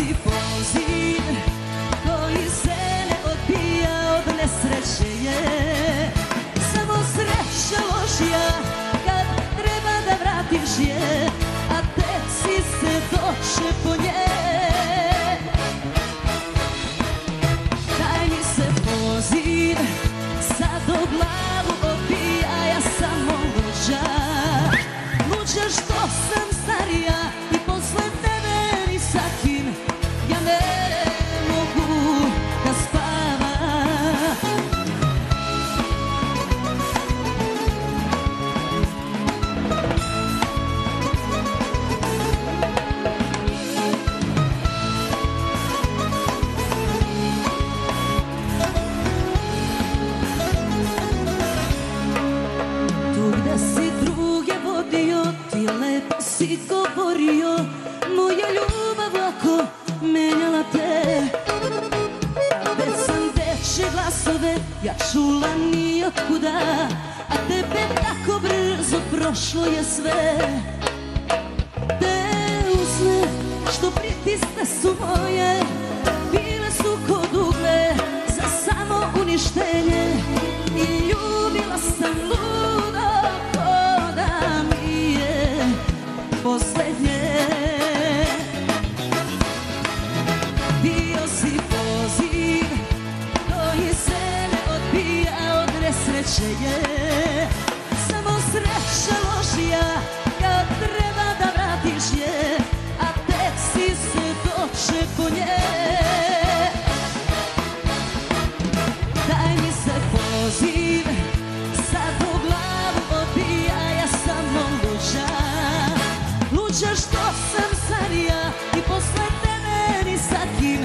si poziv koji se ne odbija od nesreće je. Samo sreća lošija kad treba da vratiš je, a tek si se doće po nje. Daj mi se poziv, sad u glavu odbija, ja samo luđa. Luđa što sam starija i posle tebe ni sa kim ja ne mogu da spavam. Tu gde si druge vodio, ti lepo si govorio, moja ljubav lako menjala te. Već sam dečje glasove ja čula nijotkuda, a tebe tako brzo prošlo je sve. Te usne što pritisne su moje, bile su kod ugle za samo uništenje. I ljubila sam ludo ko da mi je poslednje. Bio si poziv koji se ne odbija od nesreće je. Samo sreća lošija kad treba da vratiš je, a tek si se doće po nje. Daj mi se poziv, sad u glavu odbija, ja samo luđa. Luđa što sam starija i posle tebe ni sa kim